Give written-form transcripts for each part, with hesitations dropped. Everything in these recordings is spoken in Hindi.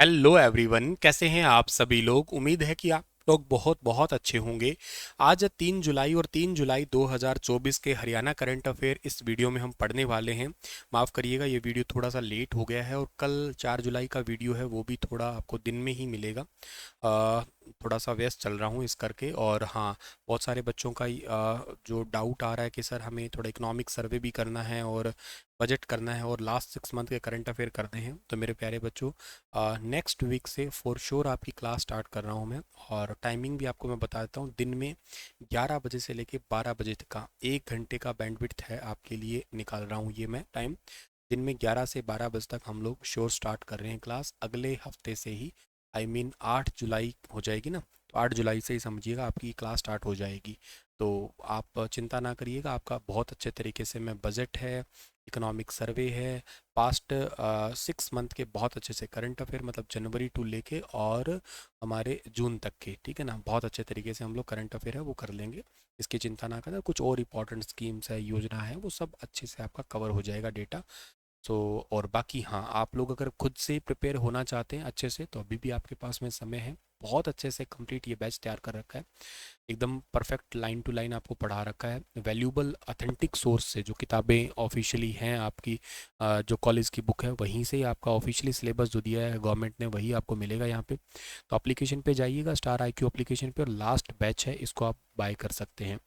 हेलो एवरीवन, कैसे हैं आप सभी लोग। उम्मीद है कि आप लोग बहुत बहुत अच्छे होंगे। आज 3 जुलाई और 3 जुलाई 2024 के हरियाणा करंट अफेयर इस वीडियो में हम पढ़ने वाले हैं। माफ़ करिएगा, ये वीडियो थोड़ा सा लेट हो गया है और कल 4 जुलाई का वीडियो है वो भी थोड़ा आपको दिन में ही मिलेगा। अ, थोड़ा सा व्यस्त चल रहा हूँ इस करके। और हाँ, बहुत सारे बच्चों का जो डाउट आ रहा है कि सर हमें थोड़ा इकोनॉमिक सर्वे भी करना है और बजट करना है और लास्ट 6 मंथ के करंट अफेयर करने हैं। तो मेरे प्यारे बच्चों, नेक्स्ट वीक से फॉर श्योर आपकी क्लास स्टार्ट कर रहा हूँ मैं। और टाइमिंग भी आपको मैं बता देता हूँ। दिन में 11 बजे से लेके 12 बजे तक का 1 घंटे का बैंडविड्थ है आपके लिए, निकाल रहा हूँ ये मैं टाइम। दिन में 11 से 12 बजे तक हम लोग श्योर स्टार्ट कर रहे हैं क्लास, अगले हफ्ते से ही। आई मीन 8 जुलाई हो जाएगी ना, तो 8 जुलाई से ही समझिएगा आपकी क्लास स्टार्ट हो जाएगी। तो आप चिंता ना करिएगा, आपका बहुत अच्छे तरीके से मैं बजट है, इकोनॉमिक सर्वे है, पास्ट 6 मंथ के बहुत अच्छे से करंट अफेयर, मतलब जनवरी टू लेके और हमारे जून तक के, ठीक है ना, बहुत अच्छे तरीके से हम लोग करंट अफेयर है वो कर लेंगे। इसकी चिंता ना करें। कुछ और इंपॉर्टेंट स्कीम्स है, योजना है, वो सब अच्छे से आपका कवर हो जाएगा डेटा। सो और बाकी हाँ, आप लोग अगर खुद से प्रिपेयर होना चाहते हैं अच्छे से तो अभी भी आपके पास में समय है। बहुत अच्छे से कंप्लीट ये बैच तैयार कर रखा है, एकदम परफेक्ट लाइन टू लाइन आपको पढ़ा रखा है। वैल्यूबल ऑथेंटिक सोर्स से जो किताबें ऑफिशियली हैं आपकी, जो कॉलेज की बुक है वहीं से ही आपका ऑफिशियली सिलेबस जो दिया है गवर्नमेंट ने वही आपको मिलेगा यहाँ पे। तो एप्लीकेशन पे जाइएगा, स्टार IQ एप्लीकेशन पे, और लास्ट बैच है इसको आप बाय कर सकते हैं।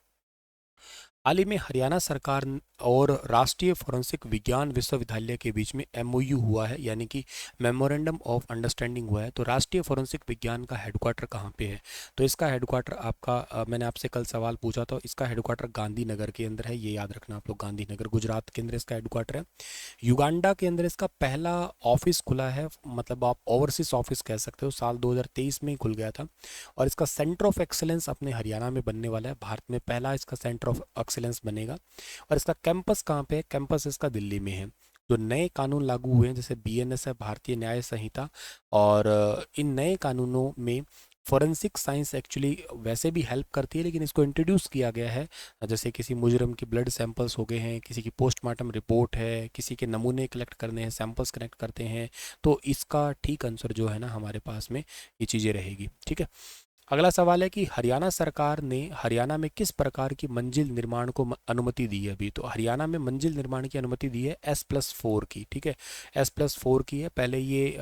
हाल ही में हरियाणा सरकार और राष्ट्रीय फोरेंसिक विज्ञान विश्वविद्यालय के बीच में MOU हुआ है, यानी कि मेमोरेंडम ऑफ अंडरस्टैंडिंग हुआ है। तो राष्ट्रीय फोरेंसिक विज्ञान का हेडक्वार्टर कहाँ पे है? तो इसका हेडक्वार्टर आपका, मैंने आपसे कल सवाल पूछा था, इसका हेडक्वार्टर गांधीनगर के अंदर है। ये याद रखना आप लोग, गांधीनगर गुजरात के अंदर इसका हेडक्वार्टर है। युगांडा के अंदर इसका पहला ऑफिस खुला है, मतलब आप ओवरसीज ऑफिस कह सकते हो, साल 2023 में ही खुल गया था। और इसका सेंटर ऑफ एक्सीलेंस अपने हरियाणा में बनने वाला है, भारत में पहला इसका सेंटर ऑफ एक्सीलेंस बनेगा। और इसका कैंपस कहाँ पे है? कैंपस इसका दिल्ली में है। जो नए कानून लागू हुए हैं, जैसे BNS है, भारतीय न्याय संहिता, और इन नए कानूनों में फॉरेंसिक साइंस एक्चुअली वैसे भी हेल्प करती है, लेकिन इसको इंट्रोड्यूस किया गया है। जैसे किसी मुजरम की ब्लड सैंपल्स हो गए हैं, किसी की पोस्टमार्टम रिपोर्ट है, किसी के नमूने कलेक्ट करने हैं, सैंपल्स कलेक्ट करते हैं, तो इसका ठीक आंसर जो है ना हमारे पास में ये चीज़ें रहेगी, ठीक है। अगला सवाल है कि हरियाणा सरकार ने हरियाणा में किस प्रकार की मंजिल निर्माण को अनुमति दी है अभी? तो हरियाणा में मंजिल निर्माण की अनुमति दी है S+4 की, ठीक है। S+4 की है, पहले ये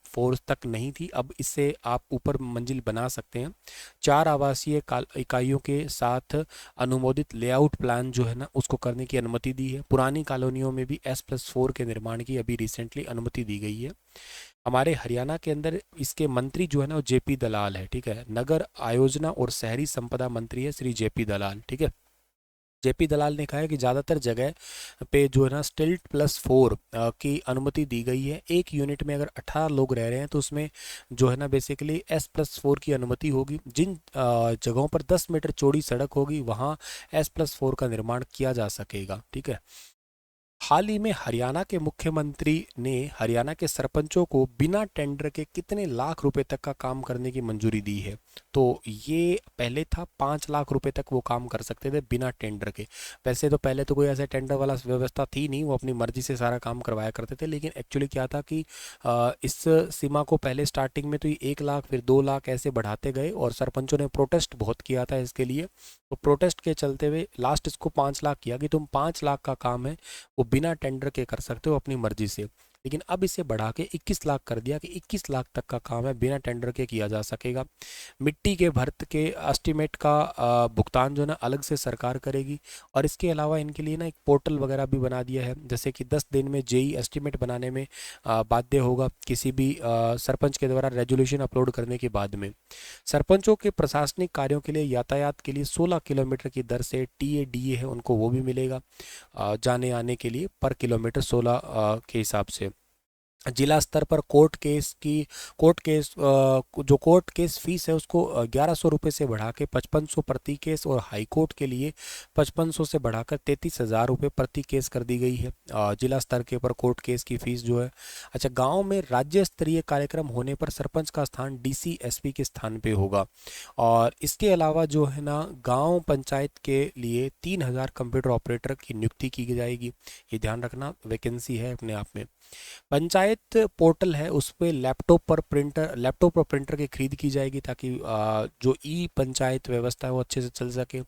4 तक नहीं थी, अब इससे आप ऊपर मंजिल बना सकते हैं। 4 आवासीय इकाइयों के साथ अनुमोदित लेआउट प्लान जो है ना उसको करने की अनुमति दी है। पुरानी कॉलोनियों में भी S+4 के निर्माण की अभी रिसेंटली अनुमति दी गई है। हमारे हरियाणा के अंदर इसके मंत्री जो है ना वो JP दलाल है, ठीक है। नगर आयोजना और शहरी संपदा मंत्री है श्री JP दलाल, ठीक है। JP दलाल ने कहा है कि ज़्यादातर जगह पे जो है ना Stilt+4 की अनुमति दी गई है। एक यूनिट में अगर 18 लोग रह रहे हैं तो उसमें जो है ना बेसिकली S+4 की अनुमति होगी। जिन जगहों पर 10 मीटर चौड़ी सड़क होगी वहाँ S+4 का निर्माण किया जा सकेगा, ठीक है। हाल ही में हरियाणा के मुख्यमंत्री ने हरियाणा के सरपंचों को बिना टेंडर के कितने लाख रुपए तक का काम करने की मंजूरी दी है? तो ये पहले था 5 लाख रुपए तक वो काम कर सकते थे बिना टेंडर के। वैसे तो पहले तो कोई ऐसे टेंडर वाला व्यवस्था थी नहीं, वो अपनी मर्जी से सारा काम करवाया करते थे। लेकिन एक्चुअली क्या था कि इस सीमा को पहले स्टार्टिंग में तो ये 1 लाख फिर 2 लाख ऐसे बढ़ाते गए और सरपंचों ने प्रोटेस्ट बहुत किया था इसके लिए। तो प्रोटेस्ट के चलते हुए लास्ट इसको 5 लाख किया कि तुम 5 लाख का काम है वो बिना टेंडर के कर सकते हो अपनी मर्जी से। लेकिन अब इसे बढ़ा के 21 लाख कर दिया कि 21 लाख तक का काम है बिना टेंडर के किया जा सकेगा। मिट्टी के भर्त के एस्टिमेट का भुगतान जो है ना अलग से सरकार करेगी। और इसके अलावा इनके लिए ना एक पोर्टल वगैरह भी बना दिया है, जैसे कि 10 दिन में JE एस्टिमेट बनाने में बाध्य होगा किसी भी सरपंच के द्वारा रेजोल्यूशन अपलोड करने के बाद में। सरपंचों के प्रशासनिक कार्यों के लिए यातायात के लिए 16 किलोमीटर की दर से TADA है उनको वो भी मिलेगा, जाने आने के लिए पर किलोमीटर 16 के हिसाब से। जिला स्तर पर जो कोर्ट केस फीस है उसको 1100 रुपये से बढ़ा के 5500 प्रति केस, और हाई कोर्ट के लिए 5500 से बढ़ाकर 33,000 रुपये प्रति केस कर दी गई है। जिला स्तर के ऊपर कोर्ट केस की फीस जो है। अच्छा, गांव में राज्य स्तरीय कार्यक्रम होने पर सरपंच का स्थान DC SP के स्थान पे होगा। और इसके अलावा जो है ना गांव पंचायत के लिए 3000 कंप्यूटर ऑपरेटर की नियुक्ति की जाएगी। ये ध्यान रखना, वैकेंसी है अपने आप में। पंचायत पंचायत पोर्टल है उस पे लैपटॉप और प्रिंटर की खरीद की जाएगी, ताकि जो ई पंचायत व्यवस्था है वो अच्छे से चल सके।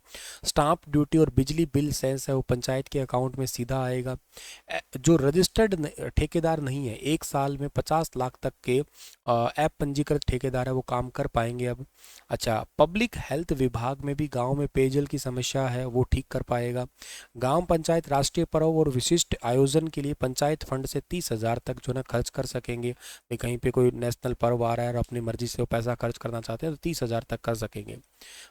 स्टाम्प ड्यूटी और बिजली बिल सेंस है वो पंचायत के अकाउंट में सीधा आएगा। जो रजिस्टर्ड ठेकेदार नहीं है, 1 साल में 50 लाख तक के ऐप पंजीकृत ठेकेदार है वो काम कर पाएंगे अब। अच्छा, पब्लिक हेल्थ विभाग में भी गांव में पेयजल की समस्या है वो ठीक कर पाएगा। गांव पंचायत राष्ट्रीय पर्व और विशिष्ट आयोजन के लिए पंचायत फंड से 30,000 तक जो ना खर्च कर सकेंगे। भाई कहीं पे कोई नेशनल पर्व आ रहा है और अपनी मर्जी से वो पैसा खर्च करना चाहते हैं तो 30,000 तक कर सकेंगे।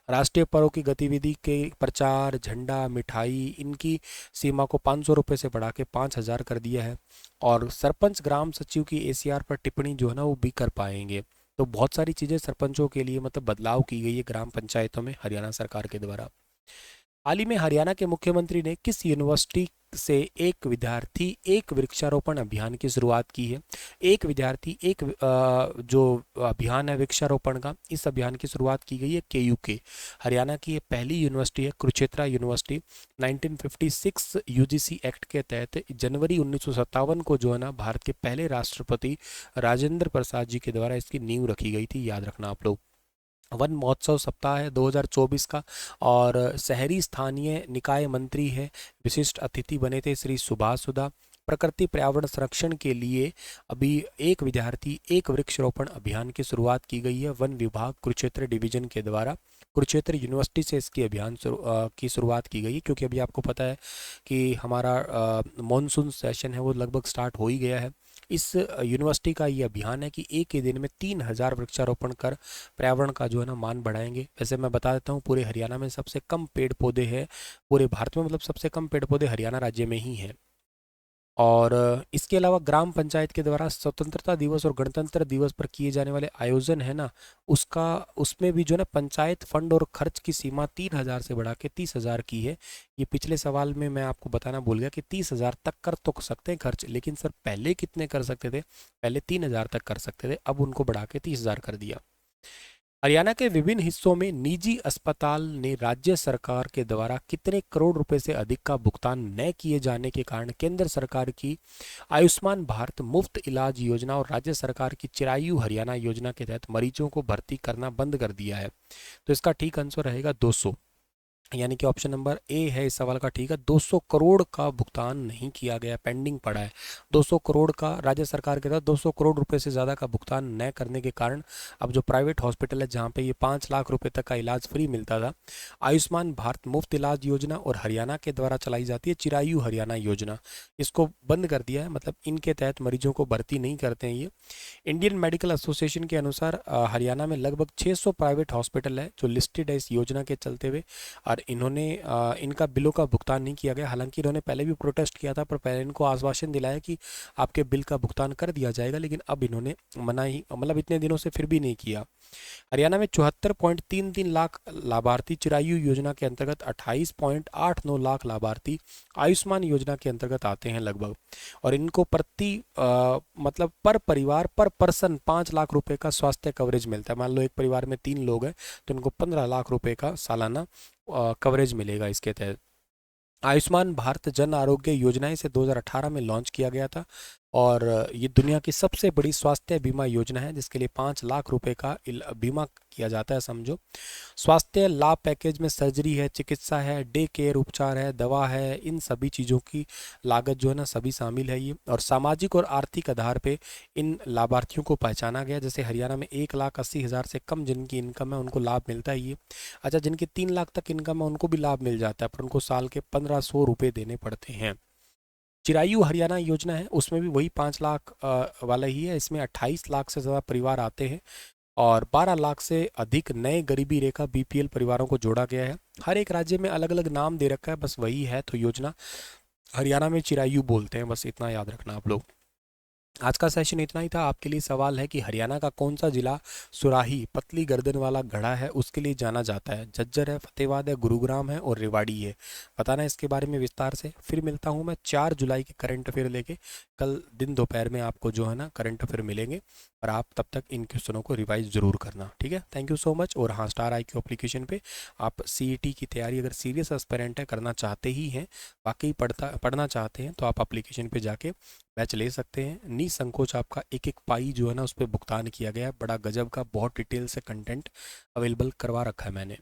राष्ट्रीय पर्व की गतिविधि के प्रचार, झंडा, मिठाई, इनकी सीमा को 500 रुपये से बढ़ा के 5,000 कर दिया है। और सरपंच ग्राम सचिव की एसीआर पर टिप्पणी जो है ना वो भी कर पाएंगे। तो बहुत सारी चीज़ें सरपंचों के लिए मतलब बदलाव की गई है ग्राम पंचायतों में हरियाणा सरकार के द्वारा। हाल ही में हरियाणा के मुख्यमंत्री ने किस यूनिवर्सिटी से एक विद्यार्थी एक वृक्षारोपण अभियान की शुरुआत की है? एक विद्यार्थी एक जो अभियान है वृक्षारोपण का, इस अभियान की शुरुआत की गई है केयू के। हरियाणा की ये पहली यूनिवर्सिटी है, कुरुक्षेत्र यूनिवर्सिटी। 1956 यूजीसी एक्ट के तहत जनवरी 1957 को जो है ना भारत के पहले राष्ट्रपति राजेंद्र प्रसाद जी के द्वारा इसकी नींव रखी गई थी, याद रखना आप लोग। वन महोत्सव सप्ताह है 2024 का, और शहरी स्थानीय निकाय मंत्री है, विशिष्ट अतिथि बने थे श्री सुभाष सुधा। प्रकृति पर्यावरण संरक्षण के लिए अभी एक विद्यार्थी एक वृक्षारोपण अभियान की शुरुआत की गई है वन विभाग कुरुक्षेत्र डिवीजन के द्वारा। कुरुक्षेत्र यूनिवर्सिटी से इसकी अभियान की शुरुआत की गई है, क्योंकि अभी आपको पता है कि हमारा मॉनसून सेशन है वो लगभग स्टार्ट हो ही गया है। इस यूनिवर्सिटी का ये अभियान है कि एक ही दिन में 3,000 वृक्षारोपण कर पर्यावरण का जो है ना मान बढ़ाएंगे। वैसे मैं बता देता हूँ पूरे हरियाणा में सबसे कम पेड़ पौधे हैं पूरे भारत में, मतलब सबसे कम पेड़ पौधे हरियाणा राज्य में ही हैं। और इसके अलावा ग्राम पंचायत के द्वारा स्वतंत्रता दिवस और गणतंत्र दिवस पर किए जाने वाले आयोजन है ना, उसका उसमें भी जो है ना पंचायत फंड और खर्च की सीमा 3,000 से बढ़ा के 30,000 की है। ये पिछले सवाल में मैं आपको बताना भूल गया कि 30,000 तक कर तो सकते हैं खर्च, लेकिन सर पहले कितने कर सकते थे? पहले 3,000 तक कर सकते थे, अब उनको बढ़ा के 30,000 कर दिया। हरियाणा के विभिन्न हिस्सों में निजी अस्पताल ने राज्य सरकार के द्वारा कितने करोड़ रुपए से अधिक का भुगतान न किए जाने के कारण केंद्र सरकार की आयुष्मान भारत मुफ्त इलाज योजना और राज्य सरकार की चिरायु हरियाणा योजना के तहत मरीजों को भर्ती करना बंद कर दिया है? तो इसका ठीक आंसर रहेगा 200, यानी कि ऑप्शन नंबर ए है इस सवाल का ठीक है। 200 करोड़ का भुगतान नहीं किया गया, पेंडिंग पड़ा है। 200 करोड़ का राज्य सरकार के तहत 200 करोड़ रुपए से ज़्यादा का भुगतान न करने के कारण अब जो प्राइवेट हॉस्पिटल है जहाँ पे ये 5 लाख रुपए तक का इलाज फ्री मिलता था, आयुष्मान भारत मुफ्त इलाज योजना और हरियाणा के द्वारा चलाई जाती है चिरायु हरियाणा योजना, इसको बंद कर दिया है। मतलब इनके तहत मरीजों को भर्ती नहीं करते हैं ये। इंडियन मेडिकल एसोसिएशन के अनुसार हरियाणा में लगभग 600 प्राइवेट हॉस्पिटल है जो लिस्टेड है इस योजना के चलते हुए, और इन्होंने इनका बिलों का भुगतान नहीं किया गया। हालांकि इन्होंने पहले भी प्रोटेस्ट किया था, पर पहले इनको आश्वासन दिलाया कि आपके बिल का भुगतान कर दिया जाएगा, लेकिन अब इन्होंने मना ही, मतलब इतने दिनों से फिर भी नहीं किया। हरियाणा में 74.33 लाख लाभार्थी चिरायु योजना के अंतर्गत, 28.89 लाख लाभार्थी आयुष्मान योजना के अंतर्गत आते हैं लगभग, और इनको प्रति मतलब पर परिवार पर पर्सन 5 लाख रुपए का स्वास्थ्य कवरेज मिलता है। मान लो एक परिवार में 3 लोग हैं तो इनको 15 लाख रुपए का सालाना कवरेज मिलेगा इसके तहत। आयुष्मान भारत जन आरोग्य योजना इसे 2018 में लॉन्च किया गया था, और ये दुनिया की सबसे बड़ी स्वास्थ्य बीमा योजना है जिसके लिए 5 लाख रुपए का बीमा किया जाता है। समझो, स्वास्थ्य लाभ पैकेज में सर्जरी है, चिकित्सा है, डे केयर उपचार है, दवा है, इन सभी चीज़ों की लागत जो है ना सभी शामिल है ये। और सामाजिक और आर्थिक आधार पे इन लाभार्थियों को पहचाना गया। जैसे हरियाणा में 1,80,000 से कम जिनकी इनकम है उनको लाभ मिलता है ये। अच्छा, जिनकी 3 लाख तक इनकम है उनको भी लाभ मिल जाता है, पर उनको साल के 1,500 रुपये देने पड़ते हैं। चिरायु हरियाणा योजना है उसमें भी वही 5 लाख वाला ही है। इसमें 28 लाख से ज़्यादा परिवार आते हैं और 12 लाख से अधिक नए गरीबी रेखा बीपीएल परिवारों को जोड़ा गया है। हर एक राज्य में अलग अलग नाम दे रखा है, बस वही है तो योजना। हरियाणा में चिरायु बोलते हैं, बस इतना याद रखना आप लोग। आज का सेशन इतना ही था। आपके लिए सवाल है कि हरियाणा का कौन सा जिला सुराही पतली गर्दन वाला घड़ा है उसके लिए जाना जाता है? झज्जर है, फतेहाबाद है, गुरुग्राम है और रेवाड़ी है। बताना इसके बारे में विस्तार से। फिर मिलता हूँ मैं 4 जुलाई के करंट अफेयर लेके। कल दिन दोपहर में आपको जो है ना करंट अफेयर मिलेंगे, और आप तब तक इन क्वेश्चनों को रिवाइज ज़रूर करना, ठीक है। Thank you so much. और हाँ, स्टार IQ एप्लीकेशन पे आप CET की तैयारी अगर सीरियस एस्पिरेंट है, करना चाहते ही हैं, वाकई पढ़ना चाहते हैं, तो आप एप्लीकेशन पे जाके बैच ले सकते हैं। निसंकोच आपका एक एक पाई जो है ना उस पर भुगतान किया गया है। बड़ा गजब का बहुत डिटेल से कंटेंट अवेलेबल करवा रखा है मैंने।